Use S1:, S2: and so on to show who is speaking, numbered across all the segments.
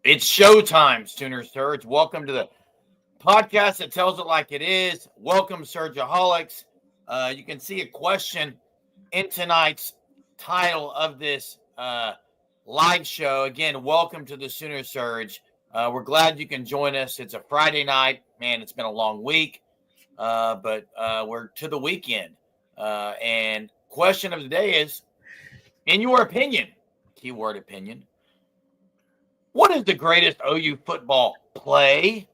S1: It's showtime, Sooner Surge. Welcome to the podcast that tells it like it is. Welcome, Surgeaholics. You can see a question in tonight's title of this live show. Again, welcome to the Sooner Surge. We're glad you can join us. It's a Friday night. Man, it's been a long week, but we're to the weekend. And question of the day is, in your opinion, keyword opinion, what is the greatest OU football play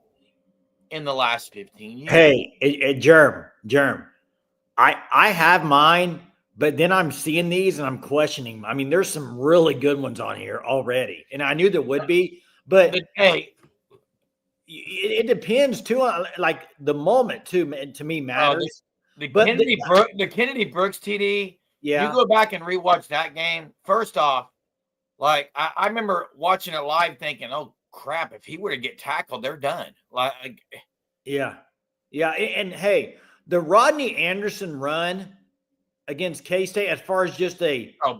S1: in the last 15 years?
S2: Hey, Jerm. I have mine, but then I'm seeing these and I'm questioning. I mean, there's some really good ones on here already, and I knew there would be, but
S1: hey,
S2: it depends too on like the moment too. To me matters.
S1: The Kennedy Brooks TD.
S2: Yeah,
S1: You go back and rewatch that game. First off, like I remember watching it live, thinking, "Oh crap! If he were to get tackled, they're done."
S2: Yeah. And hey, the Rodney Anderson run against K-State, as far as just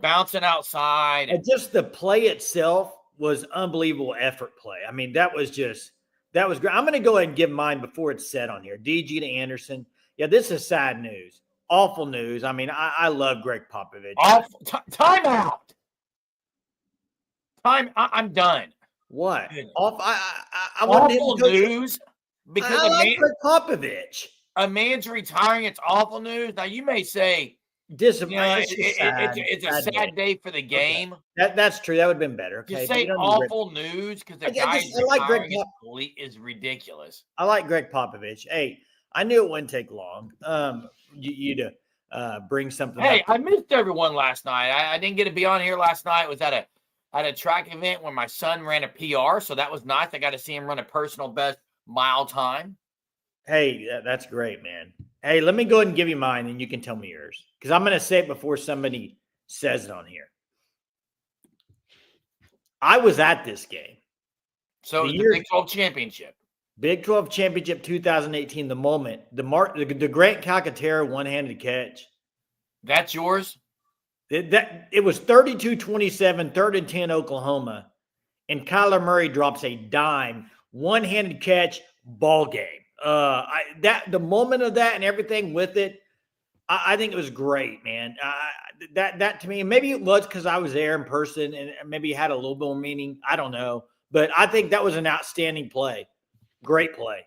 S1: bouncing outside,
S2: and just the play itself was unbelievable effort play. I mean, that was great. I'm going to go ahead and give mine before it's set on here. DG to Anderson. Yeah, this is sad news, awful news. I mean, I love Greg Popovich.
S1: Time out. I'm done.
S2: What?
S1: Awful news because
S2: I like Greg Popovich.
S1: A man's retiring. It's awful news. Now you may say, it's a sad day for the game.
S2: Okay. That's true. That would have been better. Okay?
S1: Just say awful news because the guy is ridiculous.
S2: I like Greg Popovich. Hey, I knew it wouldn't take long. You to bring something.
S1: Hey, I missed everyone last night. I didn't get to be on here last night. It was at a track event where my son ran a PR, so that was nice. I got to see him run a personal best mile time.
S2: Hey, that's great, man. Hey, let me go ahead and give you mine, and you can tell me yours, because I'm going to say it before somebody says it on here. I was at this game.
S1: So the Big 12 Championship.
S2: Big 12 Championship 2018, the moment, the Grant Calcaterra one-handed catch.
S1: That's yours?
S2: It was 32-27, 3rd and 10 Oklahoma, and Kyler Murray drops a dime, one-handed catch, ball game. The moment of that and everything with it, I think it was great, man. That to me, maybe it was because I was there in person and maybe it had a little bit more meaning. I don't know, but I think that was an outstanding play. Great play.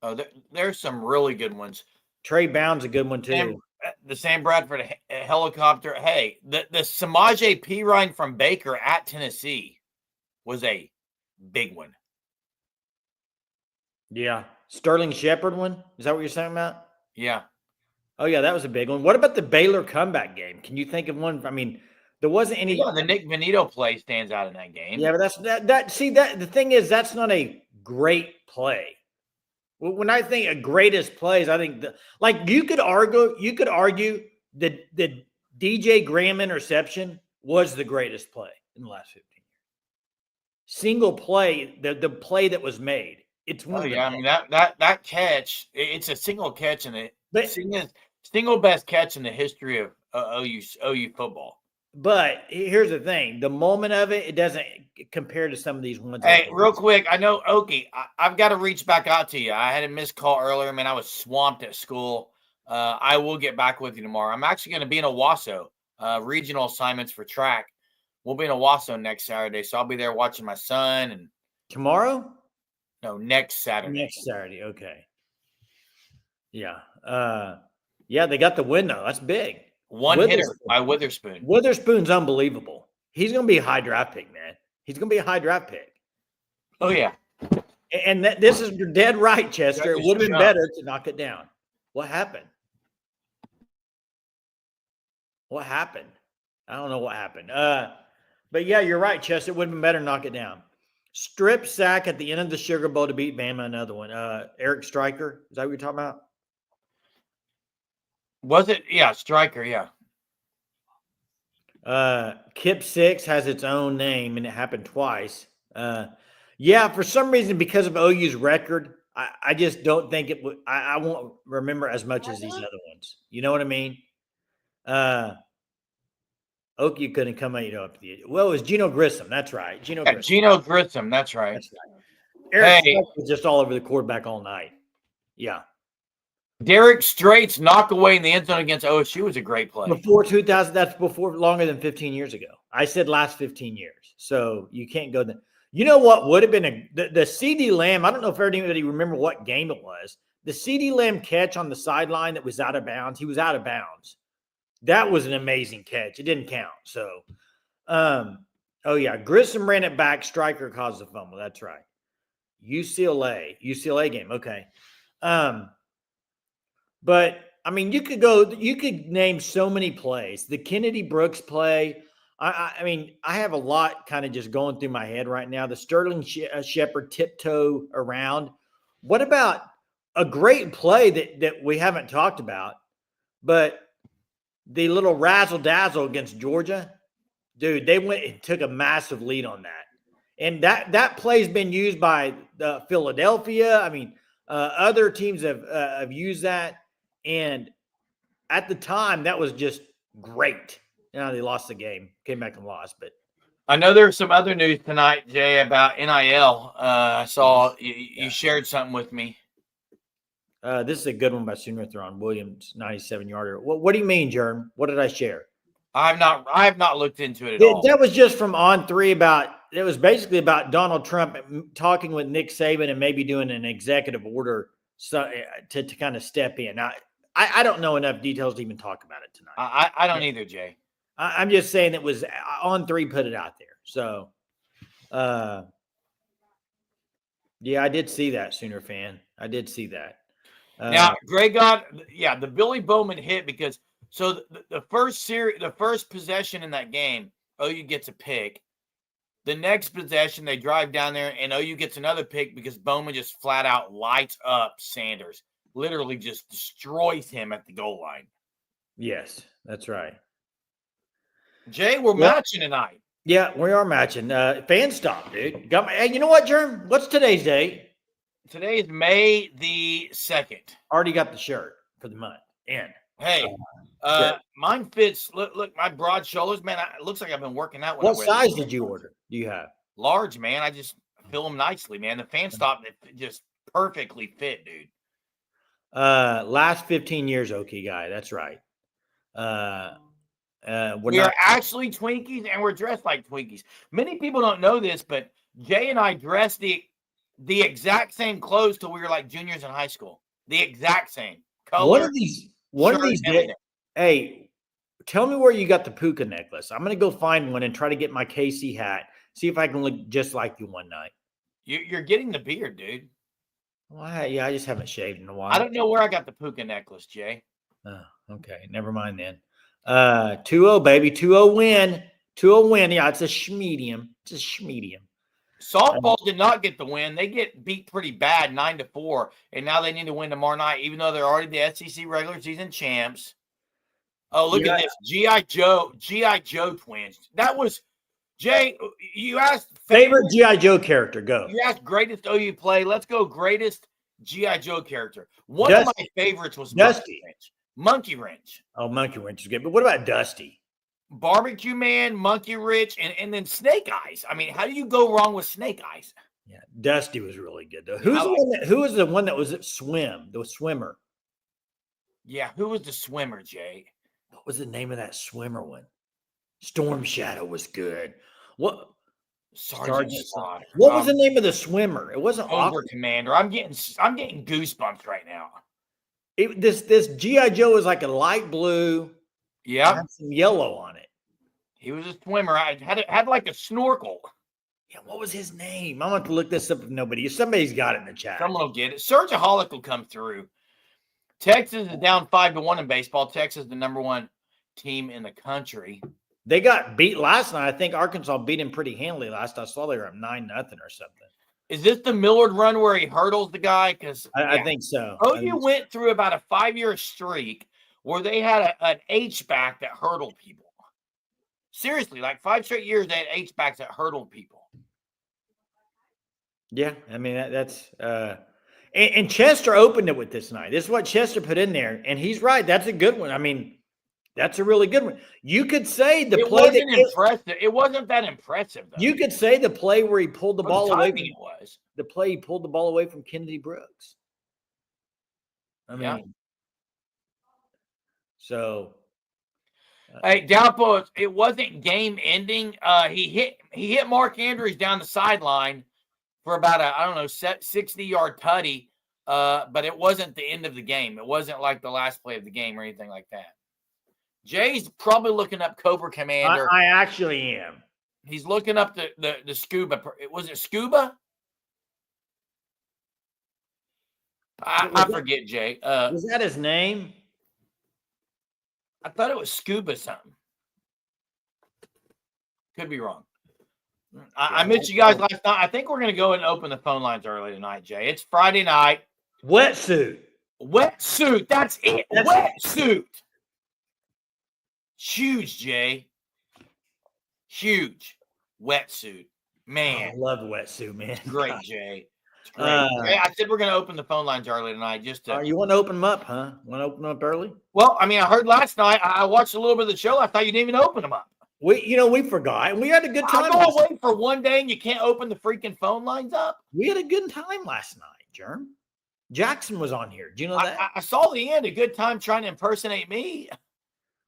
S1: Oh, there's some really good ones.
S2: Trey Bound's a good one too.
S1: The Sam Bradford helicopter. Hey, the Samaje Perine from Baker at Tennessee was a big one.
S2: Yeah. Sterling Shepard one? Is that what you're saying about?
S1: Yeah.
S2: Oh, yeah, that was a big one. What about the Baylor comeback game? Can you think of one? I mean, there wasn't any.
S1: Yeah, the Nick Venito play stands out in that game.
S2: Yeah, but the thing is, that's not a great play. When I think of greatest plays, I think you could argue that the DJ Graham interception was the greatest play in the last 15 years. Single play, the play that was made. It's one.
S1: I mean that catch. It's a single catch single best catch in the history of OU football.
S2: But here's the thing: the moment of it doesn't compare to some of these ones.
S1: Hey, real quick, I know Okie. I've got to reach back out to you. I had a missed call earlier. Man, I was swamped at school. I will get back with you tomorrow. I'm actually going to be in Owasso. Regional assignments for track. We'll be in Owasso next Saturday, so I'll be there watching my son. And
S2: tomorrow?
S1: No, next Saturday.
S2: Next Saturday, okay. Yeah. Yeah, they got the win, though. That's big.
S1: One hitter by Witherspoon.
S2: Witherspoon's unbelievable. He's going to be a high draft pick, man. He's going to be a high draft pick.
S1: Oh, yeah.
S2: And this is you're dead right, Chester. It would have been better to knock it down. What happened? I don't know what happened. But, yeah, you're right, Chester. It would have been better to knock it down. Strip sack at the end of the Sugar Bowl to beat Bama, another one. Eric Stryker. Is that what you're talking about?
S1: Was it? Yeah, Stryker, yeah.
S2: Kip 6 has its own name, and it happened twice. Yeah, for some reason, because of OU's record, I just don't think it would – I won't remember as much as these other ones. You know what I mean? Okie couldn't come up the. Well, it was Geno Grissom. That's right.
S1: Geno Grissom. That's right.
S2: That's right. Eric
S1: Hey,
S2: was just all over the quarterback all night. Yeah.
S1: Derek Strait's knock away in the end zone against OSU was a great play.
S2: Before 2000, that's before longer than 15 years ago. I said last 15 years. So you can't go there. You know what would have been the CD Lamb? I don't know if anybody remember what game it was. The CD Lamb catch on the sideline that was out of bounds. He was out of bounds. That was an amazing catch. It didn't count. So, oh yeah, Grissom ran it back. Stryker caused the fumble. That's right. UCLA game. Okay. But I mean, you could name so many plays. The Kennedy Brooks play. I mean, I have a lot kind of just going through my head right now. The Sterling Shepard tiptoe around. What about a great play that we haven't talked about, but the little razzle dazzle against Georgia, dude, they went and took a massive lead on that. And that play's been used by Philadelphia. I mean, other teams have used that. And at the time, that was just great. You know, they lost the game, came back and lost. But
S1: I know there's some other news tonight, Jay, about NIL. I saw you shared something with me.
S2: This is a good one by Sooner Thron Williams, 97-yarder. What do you mean, Jerm? What did I share?
S1: I have not looked into it at all.
S2: That was just from On 3 it was basically about Donald Trump talking with Nick Saban and maybe doing an executive order to kind of step in. Now, I don't know enough details to even talk about it tonight.
S1: I don't either, Jay.
S2: I'm just saying it was On 3 put it out there. So, yeah, I did see that, Sooner fan. I did see that.
S1: Now, Greg the Billy Bowman hit because the first possession in that game, OU gets a pick. The next possession, they drive down there, and OU gets another pick because Bowman just flat out lights up Sanders. Literally just destroys him at the goal line.
S2: Yes, that's right.
S1: Jay, we're matching tonight.
S2: Yeah, we are matching. Fan stop, dude. Hey, you know what, Jerm? What's today's date?
S1: Today is May the 2nd.
S2: Already got the shirt for the month. And
S1: hey, mine fits. Look, my broad shoulders, man. It looks like I've been working out.
S2: What size did you order? Do you have?
S1: Large, man. I just fill them nicely, man. The fan stop just perfectly fit, dude.
S2: Last 15 years, okay, guy. That's right.
S1: We are actually Twinkies, and we're dressed like Twinkies. Many people don't know this, but Jay and I dressed the exact same clothes till we were like juniors in high school. The exact same color.
S2: One of these days. Hey, tell me where you got the puka necklace. I'm gonna go find one and try to get my KC hat. See if I can look just like you one night.
S1: You're getting the beard, dude.
S2: Well, yeah, I just haven't shaved in a while.
S1: I don't know where I got the puka necklace, Jay.
S2: Oh, okay. Never mind then. 2-0, baby. 2-0 win. 2-0 win. Yeah, it's a schmedium. It's a schmedium.
S1: Softball did not get the win. They get beat pretty bad, 9-4, and now they need to win tomorrow night, even though they're already the SEC regular season champs. Oh, look at this. G.I. Joe twins. That was, Jay, you asked.
S2: Favorite G.I. Joe character, go.
S1: You asked greatest OU play. Let's go greatest G.I. Joe character. One of my favorites was
S2: Dusty.
S1: Monkey Wrench.
S2: Oh, Monkey Wrench is good. But what about Dusty?
S1: Barbecue Man, Monkey Wrench, and then Snake Eyes. I mean, how do you go wrong with Snake Eyes?
S2: Yeah, Dusty was really good, though. Who was the one that was at the swimmer?
S1: Yeah, who was the swimmer, Jay?
S2: What was the name of that swimmer one? Storm Shadow was good. What?
S1: Sergeant Slaughter.
S2: What was the name of the swimmer? It wasn't
S1: Over Commander. I'm getting goosebumps right now.
S2: This G.I. Joe is like a light blue.
S1: Yeah,
S2: some yellow on it.
S1: He was a swimmer. I had like a snorkel.
S2: Yeah, what was his name? I'm going to look this up if somebody's got it in the chat.
S1: Someone will get it. Sergeaholic will come through. Texas is down 5-1 in baseball. Texas is the number one team in the country.
S2: They got beat last night. I think Arkansas beat him pretty handily last I saw. They were up 9-0 or something.
S1: Is this the Millard run where he hurdles the guy? Because
S2: I think so.
S1: OU went through about a 5-year streak where they had an H-back that hurdled people. Seriously, like 5 straight years, they had H-backs that hurdled people.
S2: Yeah, I mean, that's and Chester opened it with this night. This is what Chester put in there, and he's right. That's a good one. I mean, That's a really good one. You could say the
S1: It
S2: play
S1: wasn't impressive. It wasn't that impressive, though.
S2: You could say the play where he pulled the ball away from
S1: it was.
S2: the play he pulled the ball away from Kennedy Brooks. I mean, so
S1: hey, Downpour, it wasn't game ending. He hit Mark Andrews down the sideline for about a 60-yard tutty. But it wasn't the end of the game. It wasn't like the last play of the game or anything like that. Jay's probably looking up Cobra Commander.
S2: I actually am.
S1: He's looking up the scuba. Was it scuba? I forget, Jay.
S2: Was that his name?
S1: I thought it was scuba something. Could be wrong. I missed you guys last night. I think we're going to go and open the phone lines early tonight, Jay. It's Friday night.
S2: Wetsuit.
S1: That's it. Wetsuit. Huge, Jay. Huge. Wetsuit. Man.
S2: I love wetsuit, man.
S1: Great, Jay. It's great. I said we're going to open the phone lines early tonight. Just to...
S2: you want to open them up, huh? Want to open them up early?
S1: Well, I mean, I heard last night. I watched a little bit of the show. I thought you didn't even open them up.
S2: We forgot. And we had a good time.
S1: I'll go away for one day and you can't open the freaking phone lines up.
S2: We had a good time last night, Jerm. Jackson was on here. Do you know that?
S1: I saw the end. A good time trying to impersonate me.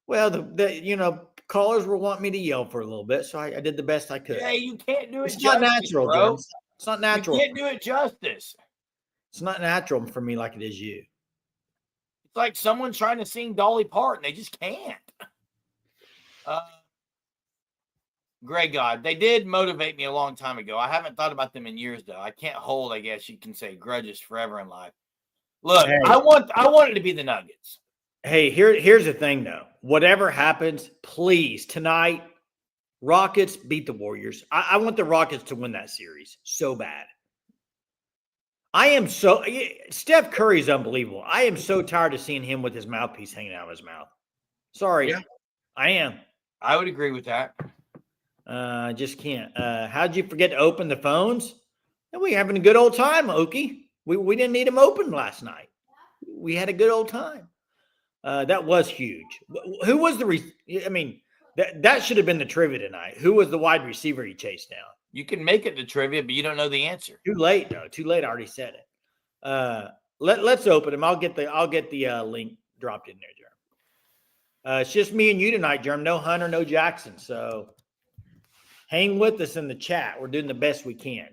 S2: Well, the callers were wanting me to yell for a little bit, so I did the best I could.
S1: Yeah, you can't do it.
S2: It's not natural,
S1: bro.
S2: It's not natural.
S1: You can't do it justice.
S2: It's not natural for me like it is you.
S1: It's like someone trying to sing Dolly Parton. They just can't. Great God. They did motivate me a long time ago. I haven't thought about them in years, though. I can't hold, I guess you can say, grudges forever in life. Look, hey, I want it to be the Nuggets.
S2: Hey, here's the thing, though. Whatever happens, please, tonight, Rockets beat the Warriors. I want the Rockets to win that series so bad. Steph Curry's unbelievable. I am so tired of seeing him with his mouthpiece hanging out of his mouth. Sorry. Yeah. I am.
S1: I would agree with that.
S2: I just can't. How'd you forget to open the phones? We having a good old time, Okie. We didn't need them open last night. We had a good old time. That was huge. Who was that should have been the trivia tonight. Who was the wide receiver he chased down?
S1: You can make it the trivia, but you don't know the answer.
S2: Too late, though. Too late. I already said it. Let's open them. I'll get the link dropped in there, Jerm. It's just me and you tonight, Jerm. No Hunter, no Jackson. So hang with us in the chat. We're doing the best we can.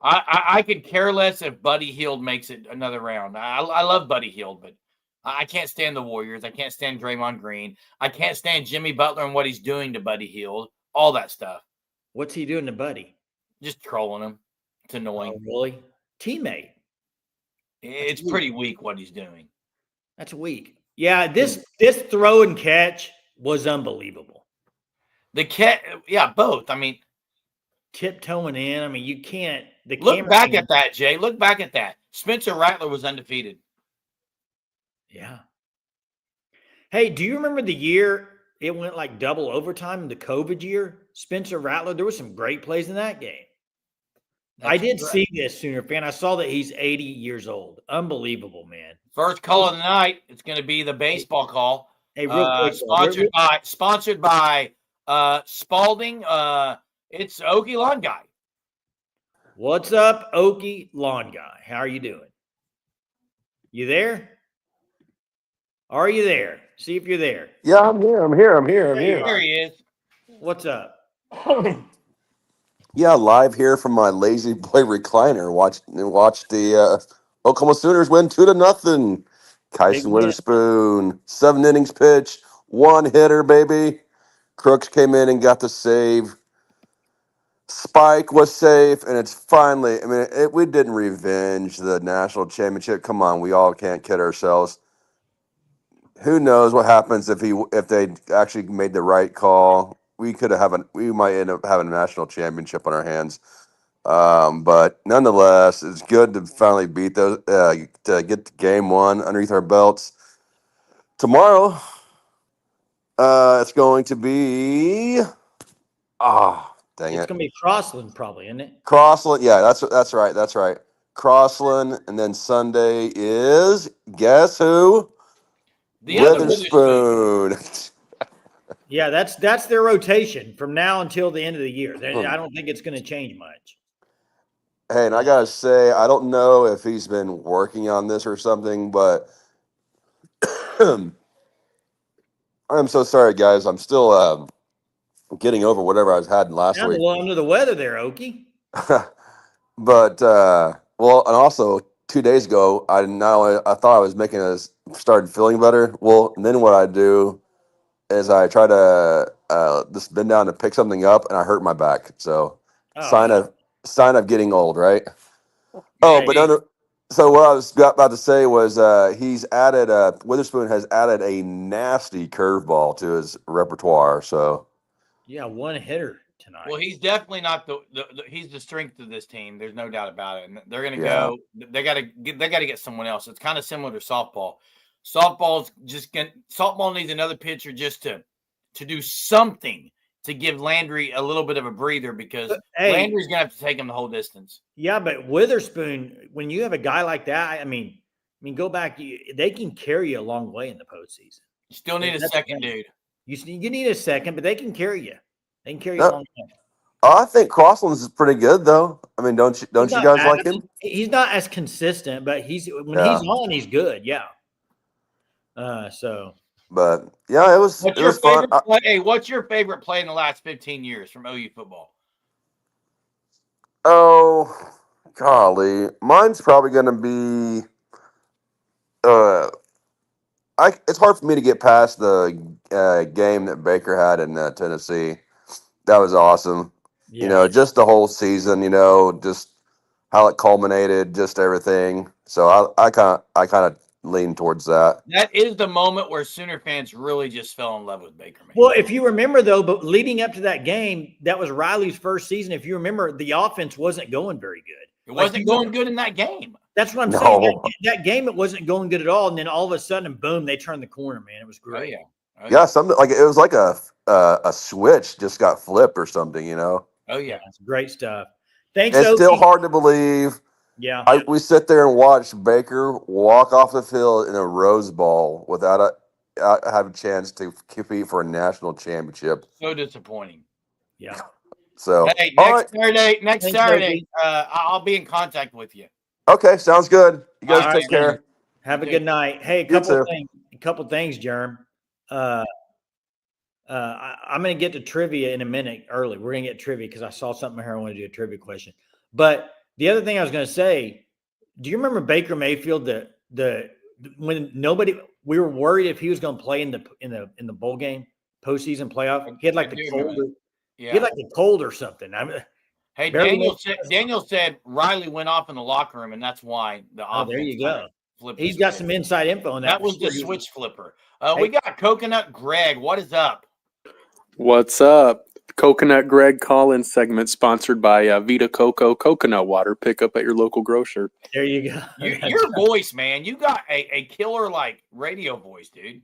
S1: I could care less if Buddy Hield makes it another round. I love Buddy Hield, but I can't stand the Warriors. I can't stand Draymond Green. I can't stand Jimmy Butler and what he's doing to Buddy Hield. All that stuff.
S2: What's he doing to Buddy?
S1: Just trolling him. It's annoying.
S2: Oh, really? Teammate.
S1: It's pretty weak what he's doing.
S2: That's weak. Yeah, this throw and catch was unbelievable.
S1: The catch, yeah, both. I mean,
S2: tiptoeing in. I mean, you can't.
S1: Look back at that, Jay. Look back at that. Spencer Rattler was undefeated.
S2: Yeah. Hey, do you remember the year it went like double overtime, the COVID year? Spencer Rattler, there were some great plays in that game. I did see this, Sooner fan. I saw that he's 80 years old. Unbelievable, man.
S1: First call of the night. It's going to be the baseball call.
S2: Hey, real quick.
S1: Sponsored by Spalding. It's Okie Lawn Guy.
S2: What's up, Okie Lawn Guy? How are you doing? You there? Are you there? See if you're there.
S3: Yeah, I'm here.
S1: There he is.
S2: What's up?
S3: Yeah, live here from my lazy boy recliner. Watch the Oklahoma Sooners win 2-0. Kyson Witherspoon, 7 innings pitch, 1 hitter, baby. Crooks came in and got the save. Spike was safe, and it's finally. I mean, we didn't revenge the national championship. Come on, we all can't kid ourselves. Who knows what happens if they actually made the right call? We might end up having a national championship on our hands. But nonetheless, it's good to finally beat those, to get game 1 underneath our belts. Tomorrow, it's going to be, dang it.
S2: It's going to be Crossland probably, isn't it?
S3: Crossland, yeah, that's right. Crossland, and then Sunday is, guess who?
S1: The other
S3: Witherspoon.
S2: Yeah, that's their rotation from now until the end of the year. I don't think it's going to change much.
S3: Hey, and I gotta say, I don't know if he's been working on this or something, but I'm so sorry, guys. I'm still getting over whatever I was had last
S2: Sound a
S3: week.
S2: little under the weather there, Okie.
S3: But well, and also 2 days ago, I thought I was started feeling better. Well, and then what I do is I try to just bend down to pick something up, and I hurt my back. So sign of getting old, right? Oh, but so what I was about to say was he's added Witherspoon has added a nasty curveball to his repertoire. So
S2: yeah, one hitter tonight.
S1: Well, he's definitely not he's the strength of this team. There's no doubt about it. And they're going to
S3: Yeah.
S1: go. They got to get someone else. It's kind of similar to softball. Softball needs another pitcher just to do something to give Landry a little bit of a breather because Landry's going to have to take him the whole distance.
S2: Yeah, but Witherspoon, when you have a guy like that, I mean, go back. They can carry you a long way in the postseason.
S1: You still need a second dude.
S2: You need a second, but they can carry you. They can carry you a long way.
S3: I think Crossland's is pretty good, though. I mean, don't you guys like him?
S2: He's not as consistent, but he's on, he's good. Yeah.
S3: But yeah, it was fun.
S1: What's your favorite play in the last 15 years from OU football?
S3: Oh, golly, mine's probably going to be. It's hard for me to get past the game that Baker had in Tennessee. That was awesome.
S2: Yeah.
S3: Just the whole season. Just how it culminated, just everything. So I kind of lean towards that.
S1: That is the moment where Sooner fans really just fell in love with Baker.
S2: Well, if you remember, though, but leading up to that game, that was Riley's first season. If you remember, the offense wasn't going very good.
S1: It wasn't going good in that game.
S2: That's what I'm saying. That game, it wasn't going good at all. And then all of a sudden, boom, they turned the corner, man. It was great.
S3: Yeah, something like it was like a switch just got flipped or something,
S1: Oh, yeah.
S2: It's great stuff. Thanks,
S3: It's
S2: Okie.
S3: still hard to believe.
S2: Yeah.
S3: We sit there and watch Baker walk off the field in a Rose Bowl without having a chance to compete for a national championship.
S1: So disappointing.
S2: Yeah.
S3: So
S1: hey, next Saturday, I'll be in contact with you.
S3: Okay, sounds good. You guys take care.
S2: Have a good night. Hey, a couple things, Jerm. I'm going to get to trivia in a minute early. We're going to get trivia because I saw something here. I want to do a trivia question. But the other thing I was going to say, do you remember Baker Mayfield? When we were worried if he was going to play in the bowl game, postseason playoff. He had like the cold. Yeah. He had like the cold or something.
S1: Hey, Daniel said Riley went off in the locker room, and that's why the offense.
S2: There you go. He's got some inside info on that.
S1: That was the switch flipper. We got Coconut Greg. What is up?
S4: What's up? Coconut Greg call-in segment sponsored by Vita Coco Coconut Water. Pick up at your local grocer.
S2: There you go.
S1: Your voice, man. You got a killer radio voice, dude.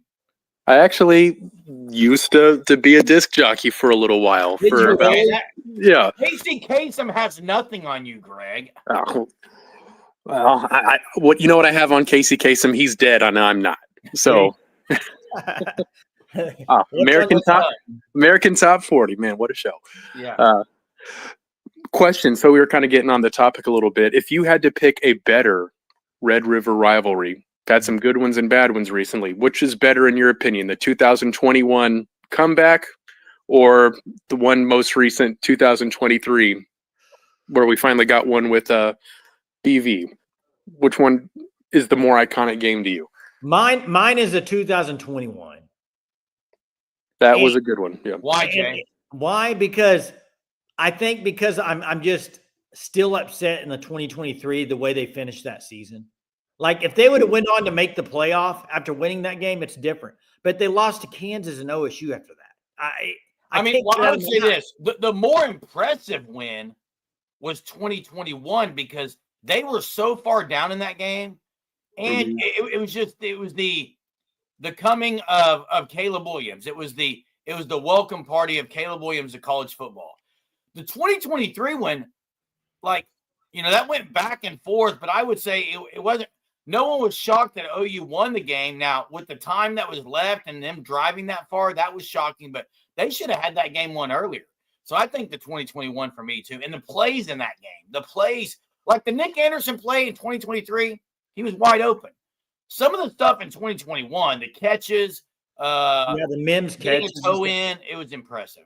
S4: I actually used to be a disc jockey for a little while. Yeah.
S1: Casey Kasem has nothing on you, Greg.
S4: Oh. Well, you know what I have on Casey Kasem? He's dead, and I'm not. So, American Top 40, man, what a show!
S1: Yeah.
S4: Question. So we were kind of getting on the topic a little bit. If you had to pick a better Red River rivalry, had some good ones and bad ones recently. Which is better in your opinion, the 2021 comeback or the one most recent 2023, where we finally got one with BV? Which one is the more iconic game to you?
S2: Mine is the 2021.
S4: That was a good one. Yeah.
S1: Why, Jay?
S2: Why? Because I'm just still upset in the 2023 the way they finished that season. Like if they would have went on to make the playoff after winning that game, it's different. But they lost to Kansas and OSU after that.
S1: I would say this: the more impressive win was 2021 because they were so far down in that game, and it was the coming of Caleb Williams. It was the welcome party of Caleb Williams to college football. The 2023 one, that went back and forth, but I would say it wasn't. no one was shocked that OU won the game. Now, with the time that was left and them driving that far, that was shocking, but they should have had that game won earlier. So I think the 2021 for me too. And the plays in that game, the plays, like the Nick Anderson play in 2023, he was wide open. Some of the stuff in 2021, the catches,
S2: the Mims
S1: getting
S2: catches,
S1: a toe in, it was impressive.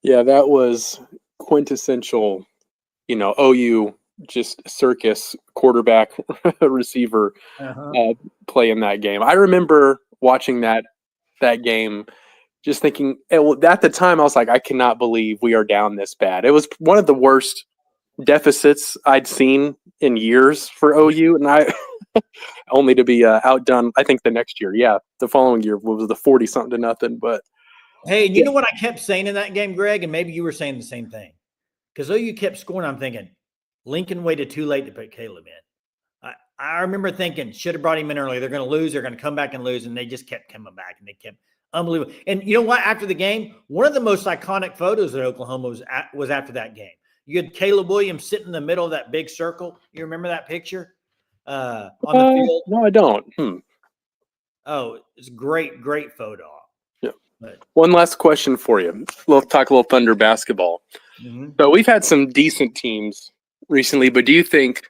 S4: Yeah, that was quintessential, OU just circus quarterback receiver play in that game. I remember watching that game, just thinking at the time I was like, I cannot believe we are down this bad. It was one of the worst deficits I'd seen in years for OU, and I only to be outdone. I think the next year, the following year was the 40-something-0. But
S2: hey, you know what I kept saying in that game, Greg, and maybe you were saying the same thing, because OU kept scoring. I'm thinking Lincoln waited too late to put Caleb in. I remember thinking should have brought him in early. They're going to lose. They're going to come back and lose, and they just kept coming back, and they kept unbelievable. And you know what? After the game, one of the most iconic photos at Oklahoma was after that game. You had Caleb Williams sitting in the middle of that big circle. You remember that picture on the field?
S4: No, I don't.
S2: Oh, it's a great photo.
S4: Yeah. One last question for you. We'll talk a little Thunder basketball. Mm-hmm. So we've had some decent teams recently, but do you think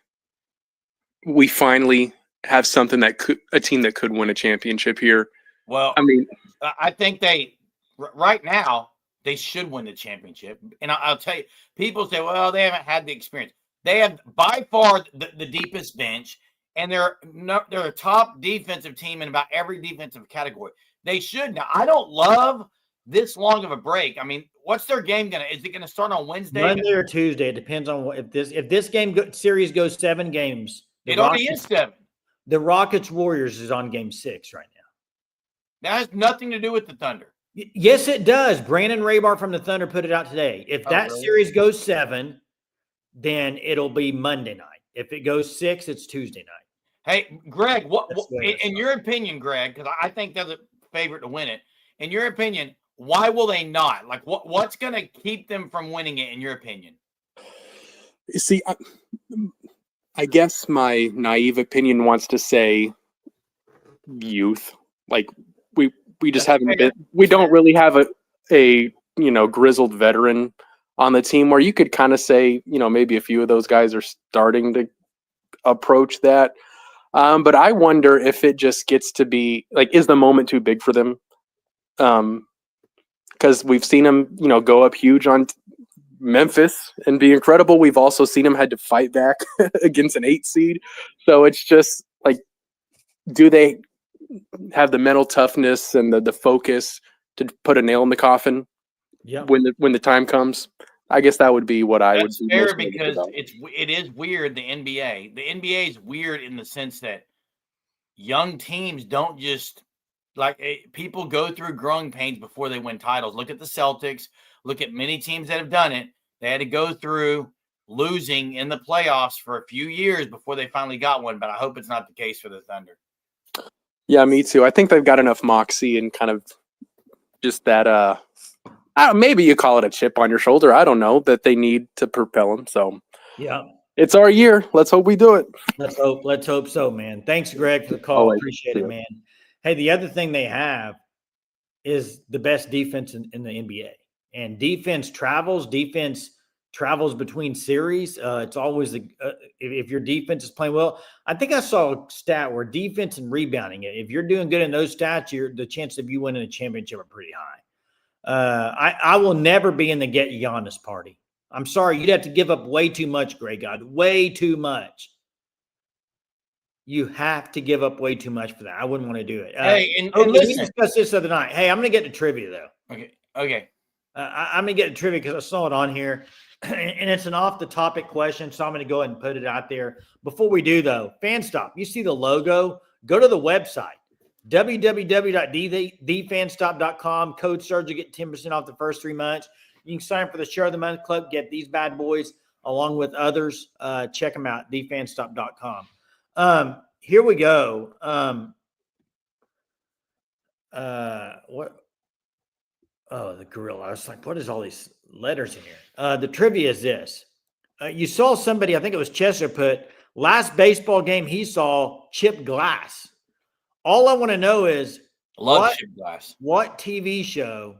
S4: we finally have something a team that could win a championship here?
S1: Well,
S4: I mean,
S1: I think right now they should win the championship. And I'll tell you, people say, well, they haven't had the experience. They have by far the deepest bench, and they're a top defensive team in about every defensive category. They should. Now, I don't love this long of a break. I mean, what's their game is it going to start on Wednesday?
S2: Monday or Tuesday. It depends on if this game series goes 7 games.
S1: It already is 7.
S2: The Rockets Warriors is on game 6 right now.
S1: That has nothing to do with the Thunder.
S2: Yes, it does. Brandon Rabar from the Thunder put it out today. If that series goes 7, then it'll be Monday night. If it goes 6, it's Tuesday night.
S1: Hey, Greg, what in your opinion, Greg, because I think they're the favorite to win it. In your opinion, why will they not? Like, what's going to keep them from winning it, in your opinion?
S4: You see, I guess my naive opinion wants to say youth. Like, we just haven't been. We don't really have a grizzled veteran on the team where you could kind of say, maybe a few of those guys are starting to approach that. But I wonder if it just gets to be like, is the moment too big for them? Because we've seen them, go up huge on Memphis and be incredible. We've also seen them had to fight back against an 8 seed. So it's just like, do they have the mental toughness and the focus to put a nail in the coffin when the time comes? I guess that would be what I would be.
S1: Fair, because it is weird. The NBA is weird in the sense that young teams don't just people go through growing pains before they win titles. Look at the Celtics. Look at many teams that have done it. They had to go through losing in the playoffs for a few years before they finally got one. But I hope it's not the case for the Thunder.
S4: Yeah, me too. I think they've got enough moxie and kind of just that. Maybe you call it a chip on your shoulder. I don't know, that they need to propel them. So
S2: yeah,
S4: it's our year. Let's hope we do it.
S2: Let's hope so, man. Thanks, Greg, for the call. Appreciate it, man. Hey, the other thing they have is the best defense in the NBA, and defense travels between series. It's always if your defense is playing well. I think I saw a stat where defense and rebounding, if you're doing good in those stats, the chances of you winning a championship are pretty high. I will never be in the get Giannis party. I'm sorry. You'd have to give up way too much, Greg God. Way too much. You have to give up way too much for that. I wouldn't want to do it.
S1: Hey, and
S2: we discussed this the other night. Hey, I'm going to get to trivia, though.
S1: Okay.
S2: I'm going to get to trivia because I saw it on here, and it's an off-the-topic question, so I'm going to go ahead and put it out there. Before we do, though, FanStop, you see the logo? Go to the website, www.thefanstop.com. Code SURGE to get 10% off the first 3 months. You can sign up for the Share of the Month Club, get these bad boys along with others. Check them out, thefanstop.com. Here we go. What? Oh, the gorilla. I was like, what is all these letters in here? The trivia is this. You saw somebody, I think it was Chester, put Last baseball game he saw, Chip Glass. All I want to know is
S1: Love Chip Glass.
S2: what TV show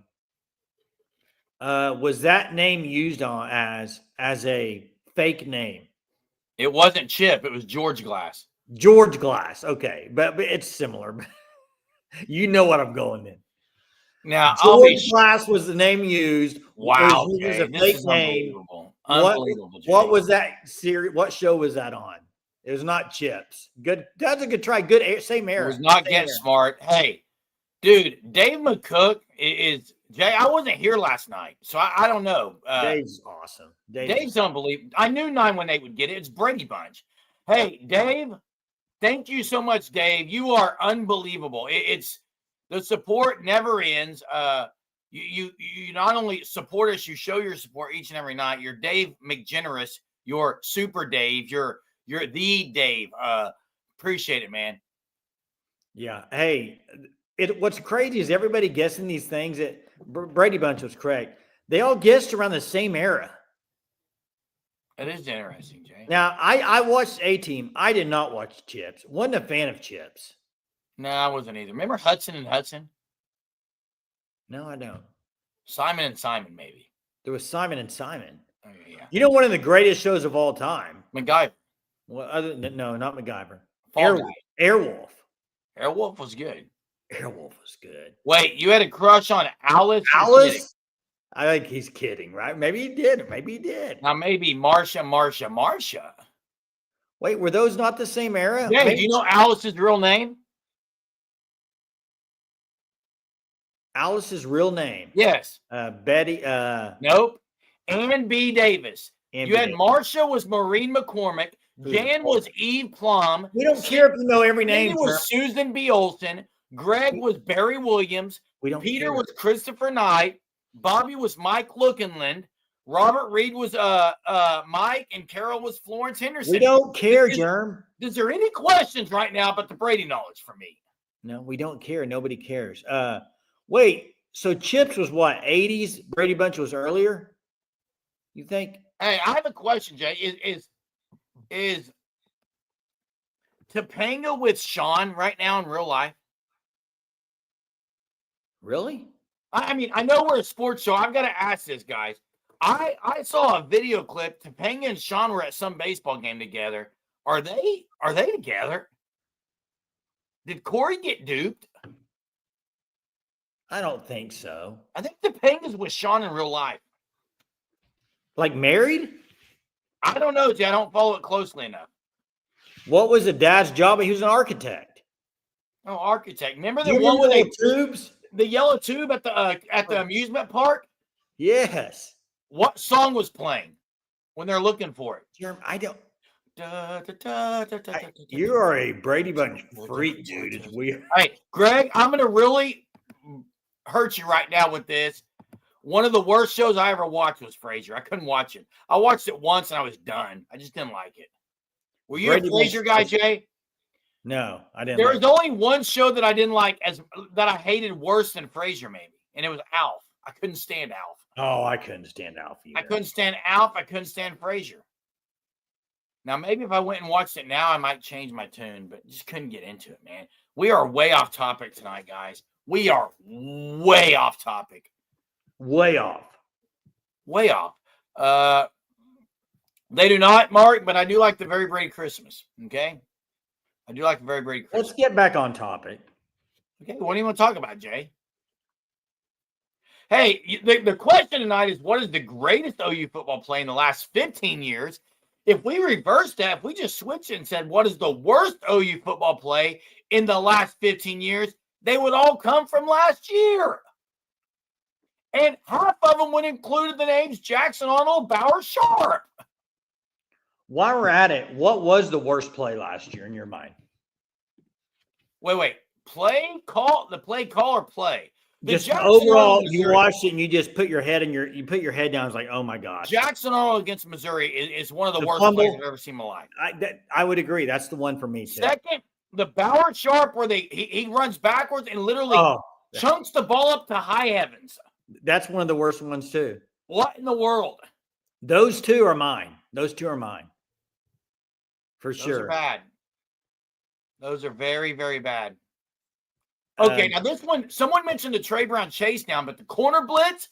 S2: was that name used on as a fake name?
S1: It wasn't Chip. It was George Glass.
S2: George Glass. Okay, but it's similar. You know what I'm going in.
S1: Now,
S2: George Glass was the name used.
S1: Wow,
S2: It was
S1: Jay,
S2: a
S1: this
S2: fake
S1: is
S2: name.
S1: unbelievable. Unbelievable, Jay.
S2: What was that series? What show was that on? It was not Chips. Good. That's a good try. Good. Same era.
S1: It was not
S2: Same
S1: Get
S2: era.
S1: Smart. Hey, dude, Dave McCook is Jay. I wasn't here last night, so I don't know.
S2: Dave's awesome.
S1: Dave's unbelievable. I knew 918 would get it. It's Brady Bunch. Hey, Dave, thank you so much, Dave. You are unbelievable. It's the support never ends. You not only support us, you show your support each and every night. You're Dave McGenerous. You're Super Dave. You're the Dave. Appreciate it, man.
S2: Yeah. Hey, what's crazy is everybody guessing these things. That Brady Bunch was correct. They all guessed around the same era.
S1: It is interesting, Jay.
S2: Now, I watched A-Team. I did not watch Chips. Wasn't a fan of Chips.
S1: No, I wasn't either. Remember Hudson and Hudson?
S2: No, I don't.
S1: Simon and Simon, maybe.
S2: There was Simon and Simon.
S1: Oh, yeah.
S2: You know, one of the greatest shows of all time.
S1: MacGyver.
S2: Well, no, not MacGyver.
S1: Fall Guy.
S2: Airwolf.
S1: Airwolf was good.
S2: Airwolf was good.
S1: Wait, you had a crush on Alice?
S2: Alice? I think he's kidding, right? Maybe he did. Maybe he did.
S1: Now maybe Marsha.
S2: Wait, were those not the same era?
S1: Yeah, do you know Alice's real name?
S2: Alice's real name?
S1: Yes.
S2: Betty.
S1: Nope. Ann B. Davis.
S2: Ann
S1: You
S2: B.
S1: had
S2: Davis.
S1: Marsha was Maureen McCormick. Jan was Eve Plum.
S2: We don't care if you know every name.
S1: Cindy was Susan B. Olsen. Greg was Barry Williams. Peter
S2: care.
S1: was Christopher Knight. Bobby was Mike Lookenland. Robert Reed was Mike, and Carol was Florence Henderson.
S2: We don't care, Jerm.
S1: Is there any questions right now about the Brady knowledge for me?
S2: No, we don't care. Nobody cares. Wait, so Chips was what, 80s? Brady Bunch was earlier? You think?
S1: Hey, I have a question, Jay. Is Topanga with Sean right now in real life?
S2: Really?
S1: I mean, I know we're a sports show. I've got to ask this, guys. I saw a video clip. Topanga and Sean were at some baseball game together. Are they together? Did Corey get duped?
S2: I don't think so.
S1: I think Topanga's with Sean in real life.
S2: Like married?
S1: I don't know, Jay. I don't follow it closely enough.
S2: What was the dad's job? He was an architect.
S1: Oh, architect. Remember
S2: Do
S1: the
S2: you
S1: one
S2: remember
S1: with
S2: the tubes?
S1: the yellow tube at the amusement park?
S2: Yes.
S1: What song was playing when they're looking for it?
S2: Jerm, I don't. You are a Brady Bunch freak, dude. It's weird.
S1: Hey, Greg, I'm going to really hurt you right now with this. One of the worst shows I ever watched was Frasier. I couldn't watch it. I watched it once and I was done. I just didn't like it. Were you
S2: Brady
S1: a Frasier guy, Jay?
S2: No, I didn't.
S1: There was only one show that I didn't like that I hated worse than Frasier, maybe, and it was Alf. I couldn't stand Alf.
S2: Oh, I couldn't stand Alf either.
S1: I couldn't stand Alf. I couldn't stand Frasier. Now, maybe if I went and watched it now, I might change my tune, but just couldn't get into it, man. We are way off topic tonight, guys. We are way off topic.
S2: Way off.
S1: Way off. They do not, Mark, but I do like the Very Brady Christmas. Okay? I do like the Very Brady Christmas.
S2: Let's get back on topic.
S1: Okay, what do you want to talk about, Jay? Hey, the question tonight is, what is the greatest OU football play in the last 15 years? If we reversed that, if we just switched it and said, what is the worst OU football play in the last 15 years, they would all come from last year. And half of them would include the names Jackson Arnold, Bauer, Sharp.
S2: While we're at it, what was the worst play last year in your mind?
S1: Wait. Play call or play?
S2: Just
S1: Jackson
S2: overall,
S1: Arnold,
S2: you watched it and you just put your head down. It's like, oh my gosh.
S1: Jackson Arnold against Missouri is one of the worst
S2: fumble,
S1: plays I've ever seen in my life.
S2: I would agree. That's the one for me too.
S1: Second, the Bauer Sharp where he runs backwards and literally chunks the ball up to high heavens.
S2: That's one of the worst ones too.
S1: What in the world?
S2: Those two are mine. for
S1: Those are
S2: sure.
S1: bad. Those are very, very bad. Okay, now this one, someone mentioned the Trey Brown chase down, but the corner blitz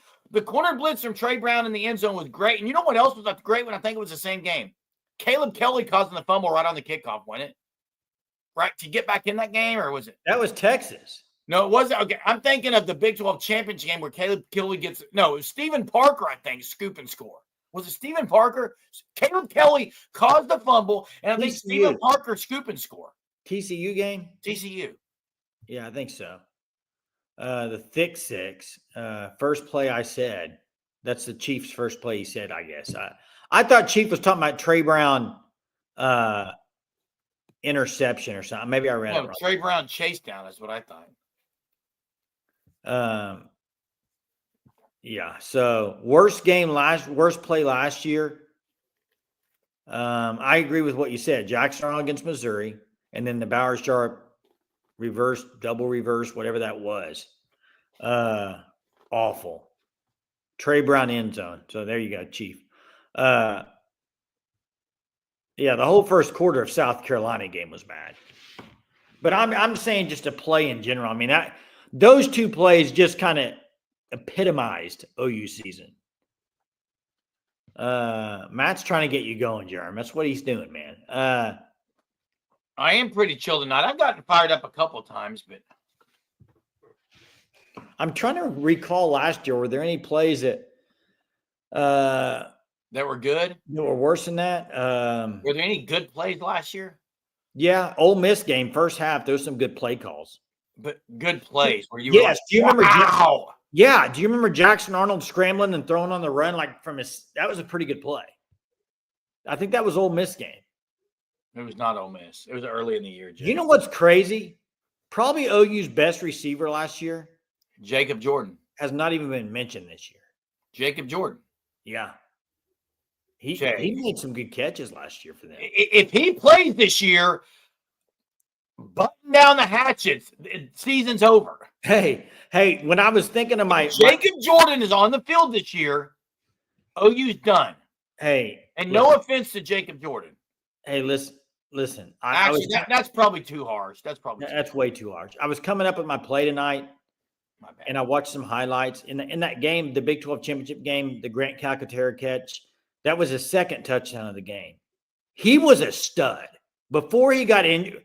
S1: from Trey Brown in the end zone was great. And you know what else was a great one? I think it was the same game. Caleb Kelly causing the fumble right on the kickoff, wasn't it? Right, to get back in that game, or was it?
S2: That was Texas.
S1: No, it wasn't. Okay, I'm thinking of the Big 12 championship game where Caleb Kelly gets – no, it was Stephen Parker, I think, scoop and score. Was it Stephen Parker? Caleb Kelly caused the fumble, and I think Stephen Parker scoop and score.
S2: TCU game?
S1: TCU.
S2: Yeah, I think so. The thick six, first play I said. That's the Chief's first play he said, I guess. I thought Chief was talking about Trey Brown interception or something. Maybe I read it wrong.
S1: Trey Brown chase down is what I thought.
S2: Yeah. So worst play last year. I agree with what you said. Jackson Arnold against Missouri, and then the Bowers Sharp reverse, double reverse, whatever that was. Awful. Trey Brown end zone. So there you go, Chief. Yeah, the whole first quarter of South Carolina game was bad. But I'm saying just a play in general. I mean, those two plays just kind of epitomized OU season. Matt's trying to get you going, Jeremy. That's what he's doing, man.
S1: I am pretty chill tonight. I've gotten fired up a couple times, but
S2: I'm trying to recall last year. Were there any plays that
S1: were good?
S2: That were worse than that?
S1: Were there any good plays last year?
S2: Yeah, Ole Miss game, first half, there was some good play calls.
S1: But good plays where you
S2: yes,
S1: were like,
S2: do you remember
S1: wow.
S2: Yeah, do you remember Jackson Arnold scrambling and throwing on the run like from his – that was a pretty good play. I think that was Ole Miss game.
S1: It was not Ole Miss. It was early in the year, Jay.
S2: You know what's crazy? Probably OU's best receiver last year.
S1: Jacob Jordan.
S2: Has not even been mentioned this year.
S1: Jacob Jordan.
S2: Yeah. He made some good catches last year for them.
S1: If he plays this year, button down the hatchets. Season's over.
S2: Hey, when I was thinking of
S1: Jacob Jordan is on the field this year, OU's done.
S2: Hey.
S1: And no offense to Jacob Jordan.
S2: Hey, listen.
S1: Actually, that's probably too harsh. That's
S2: way too harsh. I was coming up with my play tonight, and I watched some highlights. In that game, the Big 12 championship game, the Grant Calcaterra catch, that was his second touchdown of the game. He was a stud. Before he got injured,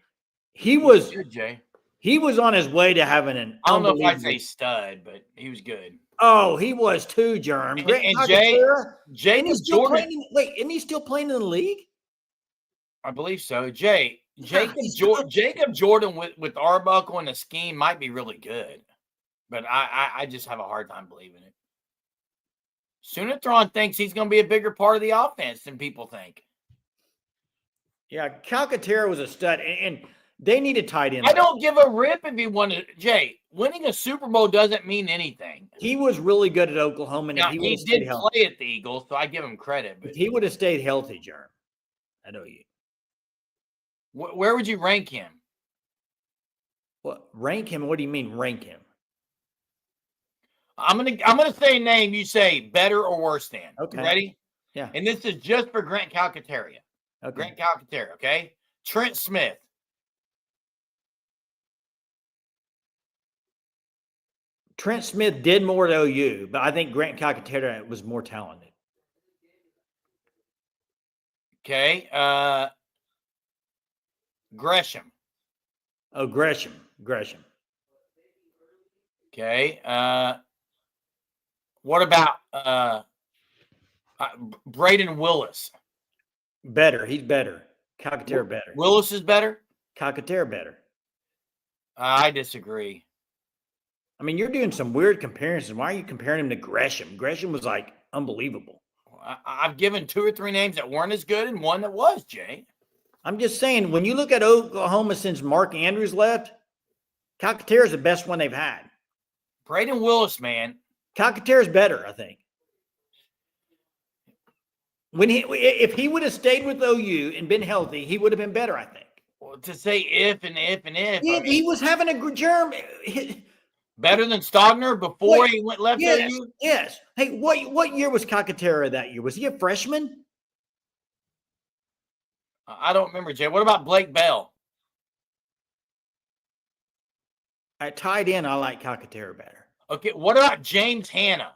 S2: he was
S1: good, Jay.
S2: He was on his way to having an
S1: I don't know if I'd say stud, but he was good.
S2: Oh, he was too, Jerm.
S1: And Jacob Jordan.
S2: Isn't he still playing in the league?
S1: I believe so. Jacob Jordan with Arbuckle and the scheme might be really good, but I just have a hard time believing it. Soonatron thinks he's going to be a bigger part of the offense than people think.
S2: Yeah, Calcaterra was a stud, and they need a tight end.
S1: I don't give a rip if he won it. Jay, winning a Super Bowl doesn't mean anything.
S2: He was really good at Oklahoma. And
S1: he did play at the Eagles, so I give him credit. But
S2: if he would have stayed healthy, Jerm, I know you.
S1: Where would you rank him?
S2: What rank him? What do you mean rank him?
S1: I'm gonna say a name. You say better or worse than.
S2: Okay.
S1: You ready?
S2: Yeah.
S1: And this is just for Grant Calcaterra.
S2: Okay.
S1: Grant Calcaterra. Okay. Trent Smith.
S2: Trent Smith did more at OU, but I think Grant Calcaterra was more talented.
S1: Okay. Gresham.
S2: Oh, Gresham.
S1: Okay. What about Braden Willis?
S2: Better. He's better. Calcaterra better.
S1: Willis is better?
S2: Calcaterra better.
S1: I disagree.
S2: I mean, you're doing some weird comparisons. Why are you comparing him to Gresham? Gresham was like unbelievable.
S1: I've given 2 or 3 names that weren't as good and one that was, Jay.
S2: I'm just saying, when you look at Oklahoma since Mark Andrews left, Calcaterra is the best one they've had.
S1: Braden Willis, man.
S2: Calcaterra's better, I think. If he would have stayed with OU and been healthy, he would have been better, I think.
S1: Well, to say if.
S2: He was having a good germ.
S1: Better than Stogner before he left OU?
S2: Yes. Hey, what year was Calcaterra that year? Was he a freshman?
S1: I don't remember, Jay. What about Blake Bell?
S2: At tight end, I like Calcaterra better.
S1: Okay, what about James Hanna?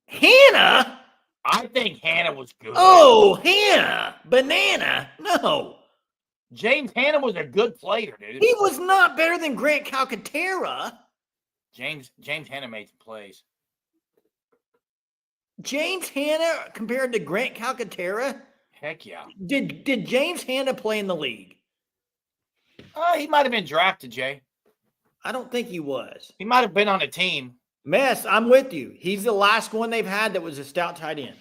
S2: Hannah?
S1: I think Hanna was good.
S2: Oh, Hannah. Banana. No.
S1: James Hanna was a good player, dude.
S2: He was not better than Grant Calcaterra.
S1: James Hanna made some plays.
S2: James Hanna compared to Grant Calcaterra?
S1: Heck yeah.
S2: Did James Hanna play in the league?
S1: He might have been drafted, Jay.
S2: I don't think he was.
S1: He might have been on a team.
S2: Mess, I'm with you. He's the last one they've had that was a stout tight end.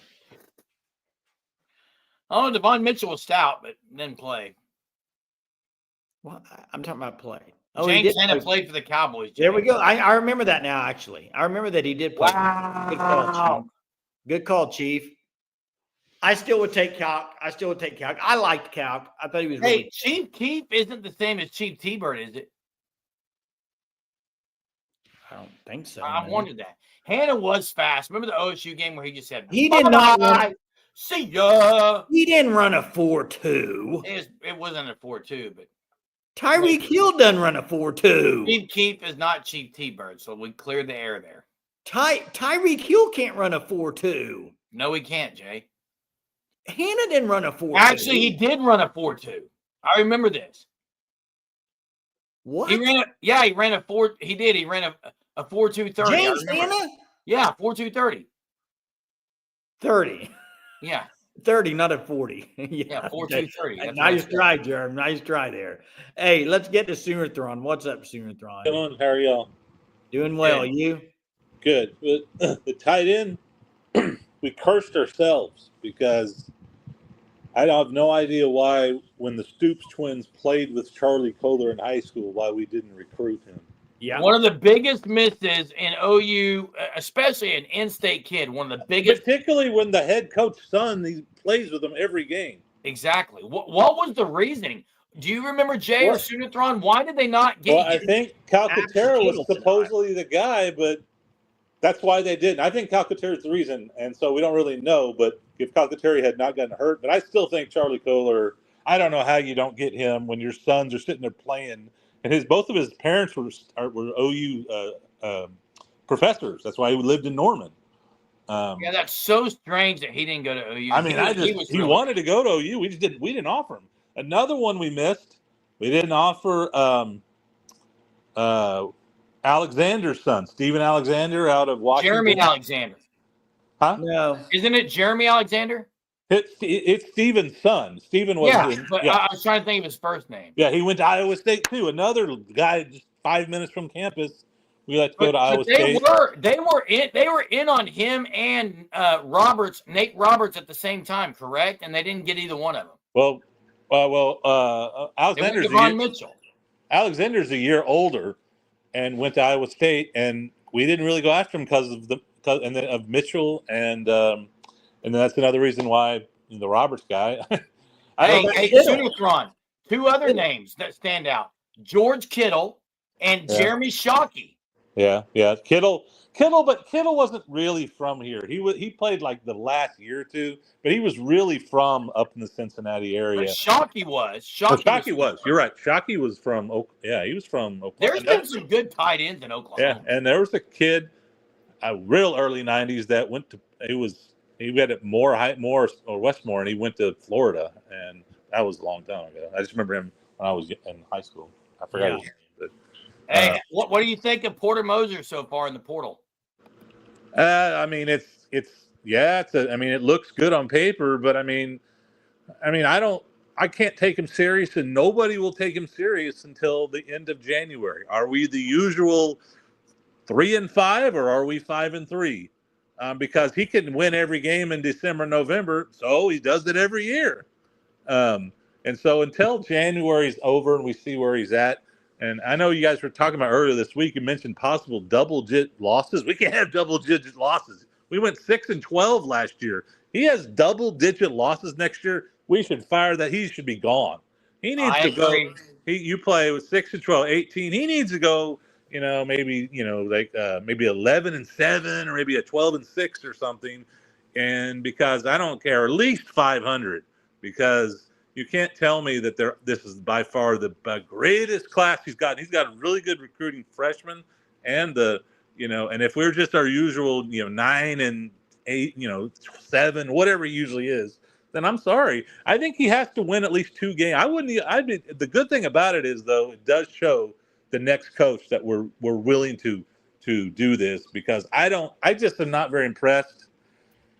S1: Oh, Devon Mitchell was stout, but didn't play.
S2: Well, I'm talking about play. Oh,
S1: James Hanna played for the Cowboys. Jay.
S2: There we go. I remember that now, actually. I remember that he did play.
S1: Wow.
S2: Good call, Chief. Good call, Chief. I still would take Calc. I liked Calc. I thought he was really.
S1: Hey, Chief Keef isn't the same as Chief T-Bird, is it?
S2: I don't think so.
S1: I wondered that. Hanna was fast. Remember the OSU game where he just said,
S2: He did not run.
S1: See ya.
S2: He didn't run a 4.2.
S1: It wasn't a 4.2, but
S2: Tyreek Hill doesn't run a 4.2.
S1: Chief Keef is not Chief T-Bird, so we cleared the air there.
S2: Tyreek Hill can't run a 4.2.
S1: No, he can't, Jay.
S2: Hanna didn't run a 4.2.
S1: Actually, he did run a 4.2. I remember this.
S2: What?
S1: He ran a 4. He did. He ran a 4.230.
S2: James Hanna?
S1: Yeah, 4.230.
S2: 30.
S1: Yeah.
S2: 30, not a 40.
S1: Yeah, 4.230.
S2: Nice try, Jerem. Nice try there. Hey, let's get to Soonerthron. What's up, Soonerthron?
S5: How are y'all?
S2: Doing well.
S1: Good.
S2: You?
S5: Good. But the tight end, we cursed ourselves because I have no idea why, when the Stoops twins played with Charlie Kohler in high school, why we didn't recruit him.
S2: Yeah.
S1: One of the biggest misses in OU, especially an in-state kid, one of the biggest.
S5: Particularly when the head coach's son, he plays with him every game.
S1: Exactly. What was the reasoning? Do you remember Jay or
S5: What?
S1: Soonerthron? Why did they not get
S5: Well, I think Calcaterra was
S2: Axel
S5: supposedly the guy, but that's why they didn't. I think Calcaterra's the reason, and so we don't really know. But if Calcaterra had not gotten hurt, but I still think Charlie Kohler, I don't know how you don't get him when your sons are sitting there playing. And both of his parents were OU professors. That's why he lived in Norman.
S1: Yeah, that's so strange that he didn't go to OU.
S5: I mean, he wanted to go to OU. We didn't offer him. Another one we missed. We didn't offer Alexander's son, Stephen Alexander, out of Washington.
S1: Jeremy Alexander.
S5: Huh?
S2: No.
S1: Isn't it Jeremy Alexander?
S5: It's Stephen's son. Stephen was.
S1: Yeah, but I was trying to think of his first name.
S5: Yeah, he went to Iowa State too. Another guy just 5 minutes from campus. We let to go to Iowa State.
S1: They were in on him and Nate Roberts at the same time, correct? And they didn't get either one of them.
S5: Alexander's a year older, and went to Iowa State, and we didn't really go after him because of Mitchell, and that's another reason why the Roberts guy.
S1: Hey, Soonerthron. Two other names that stand out: George Kittle and Jeremy Shockey.
S5: Yeah. Kittle, but Kittle wasn't really from here. He played like the last year or two, but he was really from up in the Cincinnati area.
S1: But Shockey was.
S5: Shockey was. You're right. Shockey was from. Yeah, he was from Oklahoma.
S1: There's been some good tight ends in Oklahoma.
S5: Yeah, and there was a kid, real early '90s that went to. He had at Morris or Westmore, and he went to Florida, and that was a long time ago. I just remember him when I was in high school. I forgot his name. But,
S1: hey, what do you think of Porter Moser so far in the portal?
S5: I mean, it looks good on paper, but I can't take him serious, and nobody will take him serious until the end of January. Are we the usual 3-5, or are we 5-3? Because he can win every game in December, November, so he does it every year. And so until January's over and we see where he's at, and I know you guys were talking about earlier this week, you mentioned possible double-digit losses. We can't have double-digit losses. We went 6-12 last year. He has double-digit losses next year. We should fire that. He should be gone. He needs to go. You play with 6-12, 18. He needs to go. Maybe 11-7, or maybe a 12-6 or something. And because I don't care, at least 500, because you can't tell me that this is by far the greatest class he's got. He's got really good recruiting freshmen and and if we're just our usual, 9 and 8, 7, whatever he usually is, then I'm sorry. I think he has to win at least 2 games. The good thing about it is, though, it does show the next coach that we're willing to do this, because I just am not very impressed.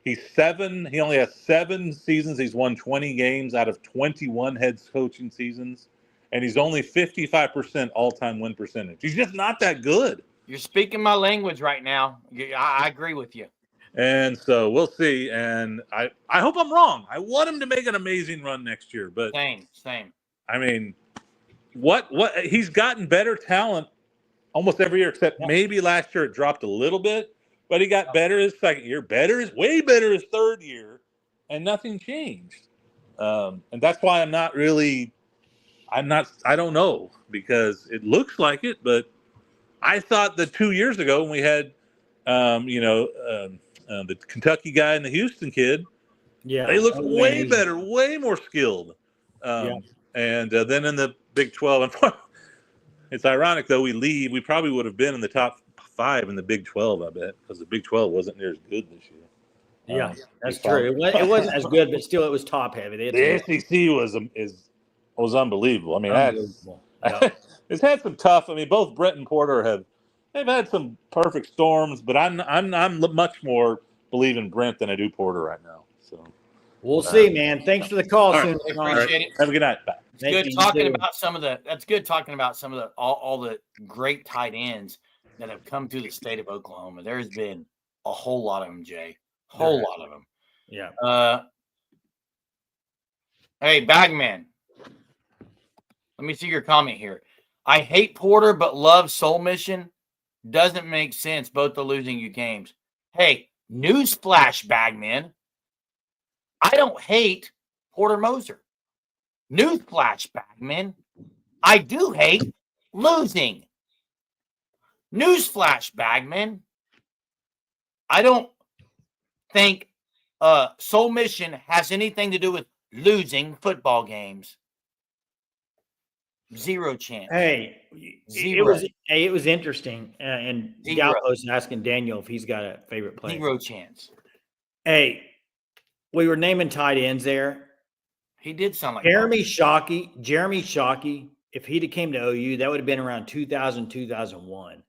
S5: He only has 7 seasons. He's won 20 games out of 21 head coaching seasons, and he's only 55% all-time win percentage. He's just not that good.
S1: You're speaking my language right now. I agree with you.
S5: And so we'll see. And I hope I'm wrong. I want him to make an amazing run next year. But
S1: same.
S5: I mean, what he's gotten better talent almost every year, except maybe last year it dropped a little bit. But he got better his second year, way better his third year, and nothing changed. And that's why I don't know, because it looks like it, but I thought that 2 years ago when we had, the Kentucky guy and the Houston kid, they looked way better, way more skilled. And then in the Big 12, it's ironic, though, we probably would have been in the top 5 in the Big 12, I bet, because the Big 12 wasn't near as good this year.
S2: Yeah, that's true. It wasn't as good, but still, it was top heavy.
S5: The SEC was unbelievable. I mean, it's had some tough. I mean, both Brett and Porter they've had some perfect storms, but I'm much more believing Brent than I do Porter right now. So
S2: we'll see, man. Thanks for the call.
S1: Right. Appreciate it.
S5: Have a good night. Bye.
S1: It's good talking about some of the all the great tight ends that have come through the state of Oklahoma. There's been a whole lot of them, Jay. Whole lot of them.
S2: Yeah.
S1: Hey, Bagman. Let me see your comment here. I hate Porter but love Soul Mission. Doesn't make sense. Both are losing you games. Hey, newsflash, Bagman. I don't hate Porter Moser. Newsflash, Bagman. I do hate losing. Newsflash, Bagman. I don't think Soul Mission has anything to do with losing football games. Zero chance.
S2: Hey, it was interesting. And Gallo was asking Daniel if he's got a favorite player.
S1: Zero chance.
S2: Hey, we were naming tight ends there.
S1: He did sound like
S2: Jeremy Shockey. If he'd have came to OU, that would have been around 2000, 2001.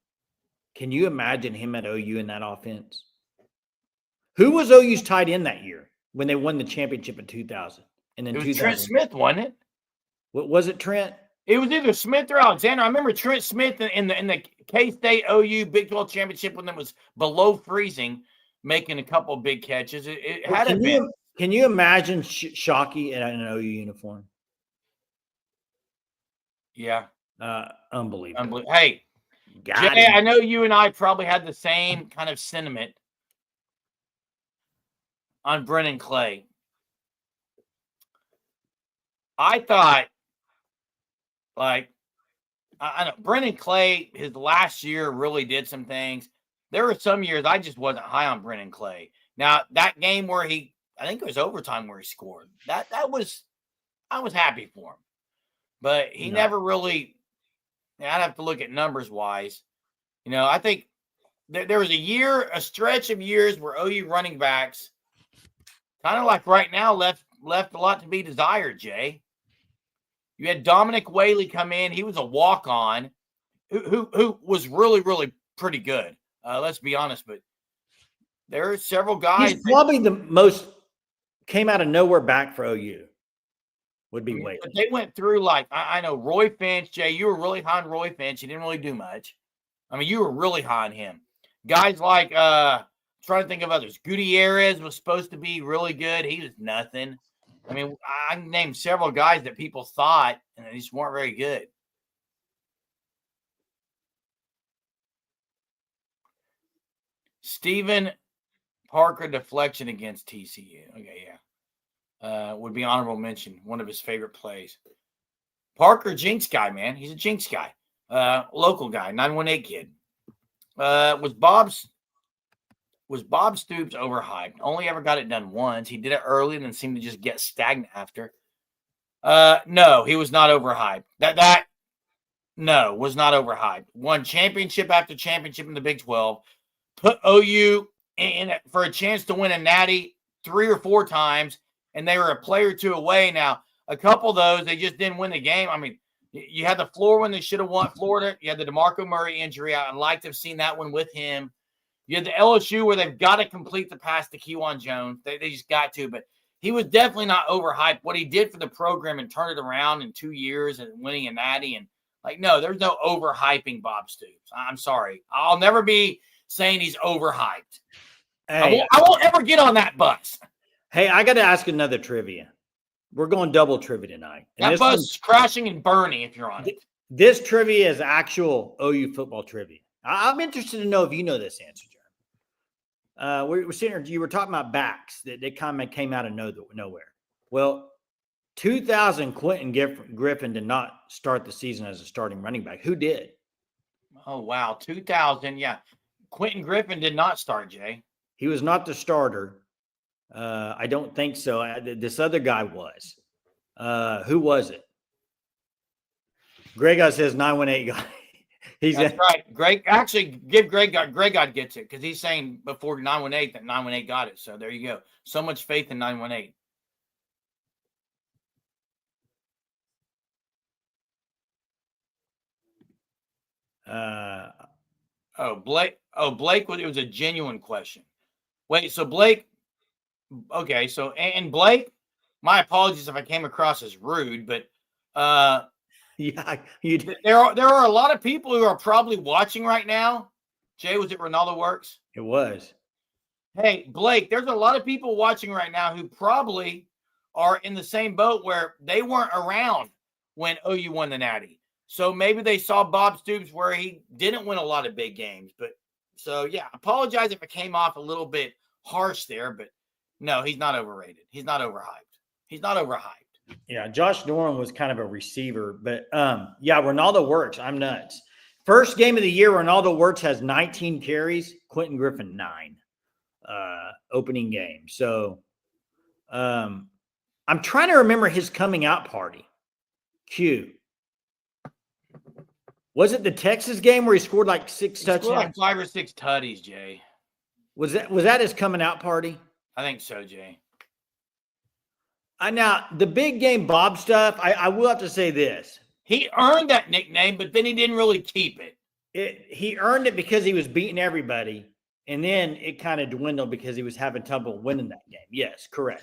S2: Can you imagine him at OU in that offense? Who was OU's tight end that year when they won the championship in 2000? And then
S1: it was Trent Smith, wasn't it?
S2: What was it, Trent?
S1: It was either Smith or Alexander. I remember Trent Smith in the K-State OU Big 12 championship when it was below freezing, making a couple of big catches. It had been.
S2: Can you imagine Shockey in an OU uniform?
S1: Yeah.
S2: Unbelievable.
S1: Hey, Jay, I know you and I probably had the same kind of sentiment on Brennan Clay. I thought, I know Brennan Clay, his last year really did some things. There were some years I just wasn't high on Brennan Clay. Now, that game where I think it was overtime where he scored. I was happy for him. But he never really, I'd have to look at numbers wise. I think there was a stretch of years where OU running backs, kind of like right now, left a lot to be desired, Jay. You had Dominic Whaley come in. He was a walk-on who was really, really pretty good. Let's be honest, but there are several guys.
S2: He's probably the most came out of nowhere back for OU. Would be Whaley.
S1: But they went through I know Roy Finch, Jay. You were really high on Roy Finch. He didn't really do much. I mean, you were really high on him. Guys like trying to think of others. Gutierrez was supposed to be really good. He was nothing. I mean, I can name several guys that people thought, and they just weren't very good. Stephen Parker deflection against TCU. Okay, yeah. Would be honorable mention. One of his favorite plays. Parker, Jinx guy, man. He's a Jinx guy. Local guy, 918 kid. Was Bob's was Bob Stoops overhyped? Only ever got it done once. He did it early and then seemed to just get stagnant after. No, he was not overhyped. No, was not overhyped. Won championship after championship in the Big 12. Put OU in for a chance to win a natty 3 or 4 times, and they were a play or two away. Now, a couple of those, they just didn't win the game. I mean, you had the Florida one they should have won. Florida, you had the DeMarco Murray injury. I'd like to have seen that one with him. You had the LSU where they've got to complete the pass to Kejuan Jones. They just got to, but he was definitely not overhyped. What he did for the program and turned it around in 2 years and winning a natty and no, there's no overhyping Bob Stoops. I'm sorry. I'll never be saying he's overhyped. Hey, I won't ever get on that bus.
S2: Hey, I got to ask another trivia. We're going double trivia tonight.
S1: And that bus is crashing and burning if you're on it.
S2: This trivia is actual OU football trivia. I'm interested to know if you know this answer, Jeremy. We're sitting here, you were talking about backs that kind of came out of nowhere. Well, 2000, Quentin Griffin did not start the season as a starting running back. Who did?
S1: Oh, wow. 2000, yeah. Quentin Griffin did not start, Jay.
S2: He was not the starter. I don't think so. This other guy was. Who was it? Greg says 918 guy.
S1: That's right. Greg, actually, give Greg God gets it because he's saying before 918 that 918 got it. So there you go. So much faith in 918. Blake. It was a genuine question. Wait, so Blake. Okay, so and Blake. My apologies if I came across as rude, but
S2: yeah, you did.
S1: There are a lot of people who are probably watching right now. Jay, was it Ronaldo Works?
S2: It was.
S1: Hey, Blake, there's a lot of people watching right now who probably are in the same boat where they weren't around when OU won the natty. So maybe they saw Bob Stoops where he didn't win a lot of big games. But so, yeah, apologize if it came off a little bit harsh there. But no, he's not overrated. He's not overhyped.
S2: Yeah, Josh Norman was kind of a receiver. But, yeah, Ronaldo Works. I'm nuts. First game of the year, Ronaldo Works has 19 carries. Quentin Griffin, 9. Opening game. So I'm trying to remember his coming out party. Q. Was it the Texas game where he scored like 6 touchdowns?
S1: Scored like 5 or 6 tutties, Jay.
S2: Was that his coming out party?
S1: I think so, Jay.
S2: Now, the big game Bob stuff, I will have to say this.
S1: He earned that nickname, but then he didn't really keep it.
S2: He earned it because he was beating everybody, and then it kind of dwindled because he was having trouble winning that game. Yes, correct.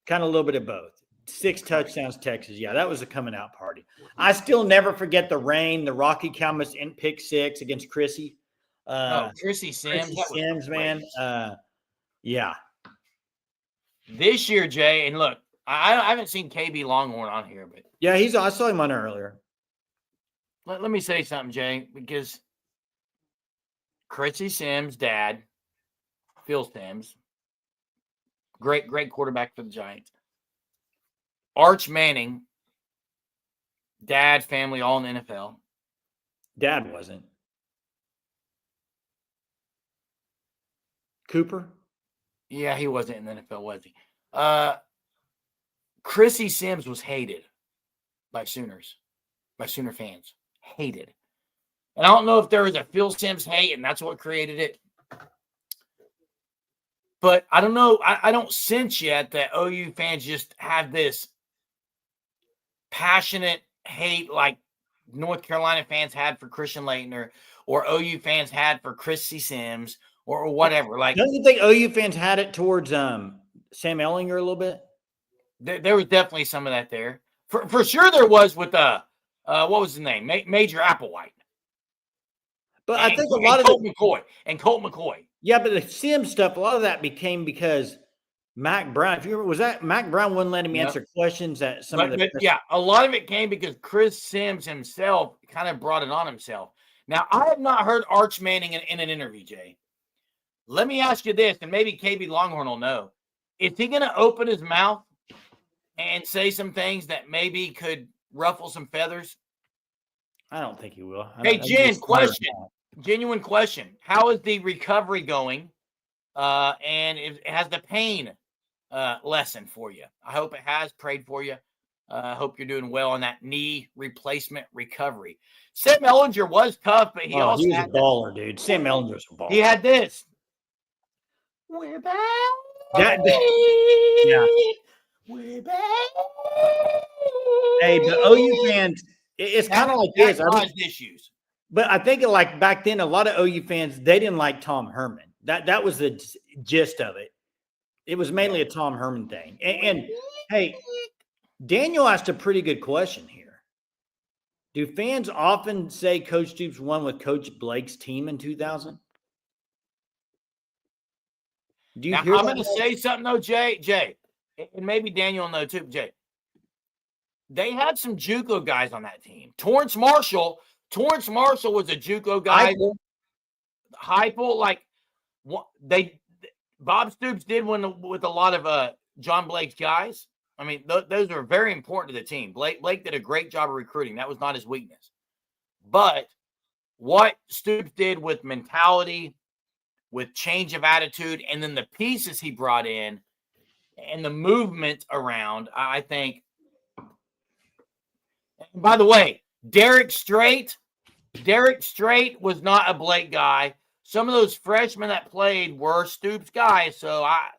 S2: Kind of a little bit of both. 6 touchdowns, Texas. Yeah, that was a coming out party. I still never forget the rain, the Rocky Calmus in pick 6 against Chrissy.
S1: Chrissy Sims,
S2: man. Yeah.
S1: This year, Jay, and look, I haven't seen KB Longhorn on here, but
S2: yeah, I saw him on earlier.
S1: Let me say something, Jay, because Chrissy Sims' dad, Phil Sims, great quarterback for the Giants. Arch Manning, dad, family, all in the NFL.
S2: Dad wasn't. Cooper?
S1: Yeah, he wasn't in the NFL, was he? Chrissy Sims was hated by Sooner fans. Hated. And I don't know if there was a Phil Sims hate and that's what created it. But I don't know. I don't sense yet that OU fans just have this passionate hate like North Carolina fans had for Christian Laettner or OU fans had for Chrissy Sims or whatever. Like,
S2: don't you think OU fans had it towards Sam Ehlinger a little bit?
S1: There was definitely some of that there. For sure there was with what was his name? Major Applewhite.
S2: But I think a lot of
S1: Colt McCoy.
S2: Yeah, but the Sims stuff, a lot of that became because Mac Brown. If you remember, was that Mac Brown wouldn't let him answer questions at some of the
S1: a lot of it came because Chris Sims himself kind of brought it on himself. Now, I have not heard Arch Manning in an interview, Jay. Let me ask you this, and maybe KB Longhorn will know. Is he going to open his mouth and say some things that maybe could ruffle some feathers?
S2: I don't think he will.
S1: Hey, Jen, question. Genuine question. How is the recovery going and it has the pain lesson for you. I hope it has. Prayed for you. I hope you're doing well on that knee replacement recovery. Sam Ellinger was tough, but he also
S2: was
S1: had
S2: a baller, dude. Sam Ellinger's a baller.
S1: He had this. We're back.
S2: Yeah.
S1: We're back.
S2: Hey, the OU fans, it's kind of like this.
S1: Issues.
S2: But I think like back then, a lot of OU fans, they didn't like Tom Herman. That was the gist of it. It was mainly a Tom Herman thing. And hey, Daniel asked a pretty good question here. Do fans often say Coach Stoops won with Coach Blake's team in 2000? Do you hear
S1: I'm going to say something, though, Jay, and maybe Daniel will know too, Jay. They had some JUCO guys on that team. Torrance Marshall was a JUCO guy. Heupel, like Bob Stoops did win with a lot of John Blake's guys. I mean, those are very important to the team. Blake did a great job of recruiting. That was not his weakness. But what Stoops did with mentality, with change of attitude, and then the pieces he brought in and the movement around, I think. And by the way, Derek Strait was not a Blake guy. Some of those freshmen that played were Stoops guys. So I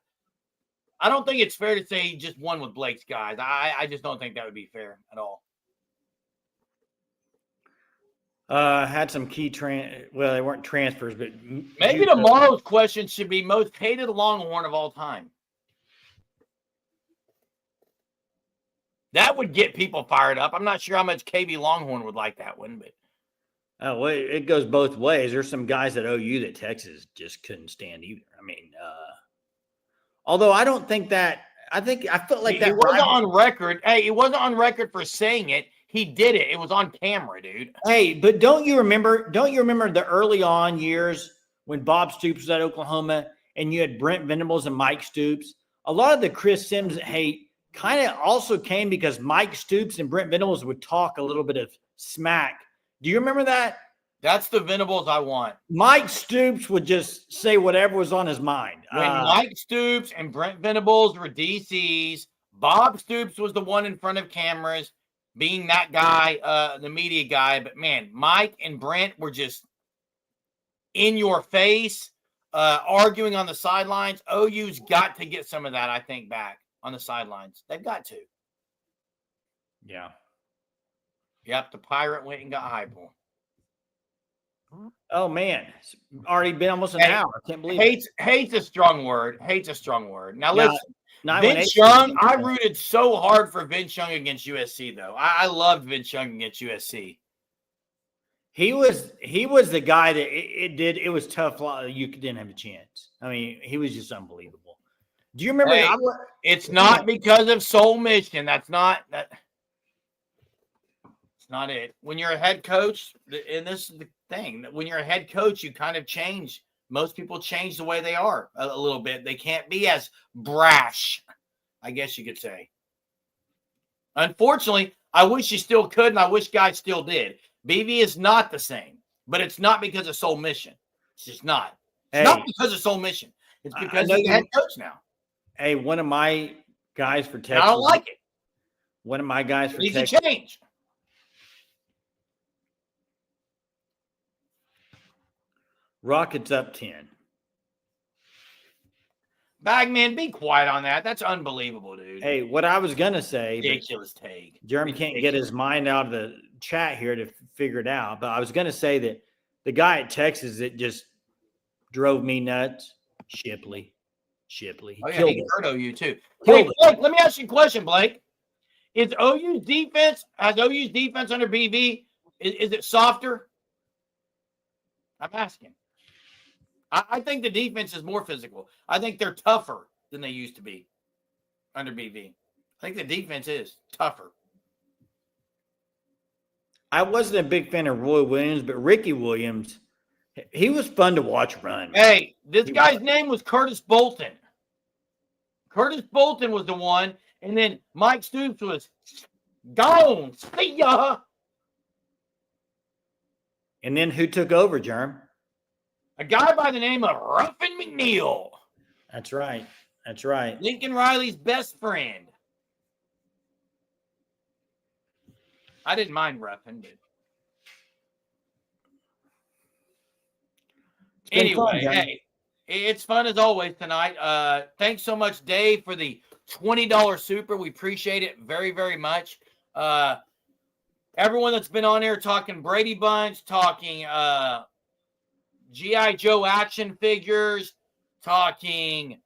S1: don't think it's fair to say he just won with Blake's guys. I just don't think that would be fair at all.
S2: Had some key well, they weren't transfers, but
S1: maybe tomorrow's question should be most hated Longhorn of all time. That would get people fired up. I'm not sure how much KB Longhorn would like that one, but
S2: well, it goes both ways. There's some guys at OU that Texas just couldn't stand either. I mean, although I don't think that. I felt like that.
S1: It wasn't on record. Hey, it wasn't on record for saying it. He did it. It was on camera, dude.
S2: Hey, but don't you remember the early on years when Bob Stoops was at Oklahoma and you had Brent Venables and Mike Stoops? A lot of the Chris Sims hate kind of also came because Mike Stoops and Brent Venables would talk a little bit of smack. Do you remember that?
S1: That's the Venables I want.
S2: Mike Stoops would just say whatever was on his mind.
S1: When Mike Stoops and Brent Venables were DCs, Bob Stoops was the one in front of cameras, being that guy, the media guy. But, man, Mike and Brent were just in your face, arguing on the sidelines. OU's got to get some of that, I think, back on the sidelines. They've got to.
S2: Yeah.
S1: Yep, the Pirate went and got Heupel.
S2: Oh, man. It's already been almost an hour. I can't believe it.
S1: Hate's a strong word. Hate's a strong word. Now, listen. Vince Young, I rooted so hard for Vince Young against USC, though. I loved Vince Young against USC.
S2: He was the guy that it was tough. You didn't have a chance. I mean, he was just unbelievable. Do you remember?
S1: Hey, it's not because of Soul Mission. That's not that. It's not it. When you're a head coach, and this is the thing, when you're a head coach, you kind of change. Most people change the way they are a little bit. They can't be as brash, I guess you could say. Unfortunately, I wish you still could, and I wish guys still did. BV is not the same, but it's not because of Soul Mission. It's just not. It's not because of Soul Mission. It's because he's the head coach now.
S2: Hey, one of my guys for Texas.
S1: I don't like it.
S2: One of my guys for Texas.
S1: Needs to change.
S2: Rockets up 10.
S1: Bagman, be quiet on that. That's unbelievable, dude.
S2: Hey, what I was going to say.
S1: Ridiculous take.
S2: Jeremy can't get his mind out of the chat here to figure it out. But I was going to say that the guy at Texas that just drove me nuts, Shipley.
S1: Oh, yeah, he hurt OU too. Hey, Blake, let me ask you a question, Blake. Has OU's defense under BV, is it softer? I'm asking. I think the defense is more physical. I think they're tougher than they used to be under BV. I think the defense is tougher.
S2: I wasn't a big fan of Roy Williams, but Ricky Williams, he was fun to watch run.
S1: Hey, this guy's name was Curtis Bolton. Curtis Bolton was the one, and then Mike Stoops was gone. See ya.
S2: And then who took over, Jerm?
S1: A guy by the name of Ruffin McNeil.
S2: That's right. That's right.
S1: Lincoln Riley's best friend. I didn't mind roughing, but anyway, hey, it's fun as always tonight. Thanks so much, Dave, for the $20 super. We appreciate it very, very much. Everyone that's been on here talking Brady Bunch, talking G.I. Joe action figures, talking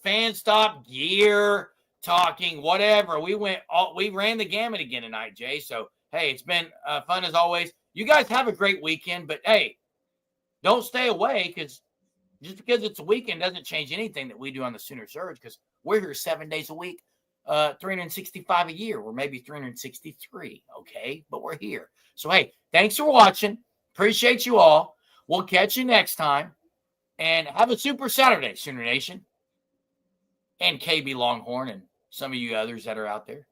S1: fan stop gear, talking whatever. We ran the gamut again tonight, Jay. So, hey, it's been fun as always. You guys have a great weekend, but hey, don't stay away because just because it's a weekend doesn't change anything that we do on the Sooner Surge because we're here 7 days a week, 365 a year, or maybe 363, okay? But we're here. So, hey, thanks for watching. Appreciate you all. We'll catch you next time. And have a super Saturday, Sooner Nation. And KB Longhorn and some of you others that are out there.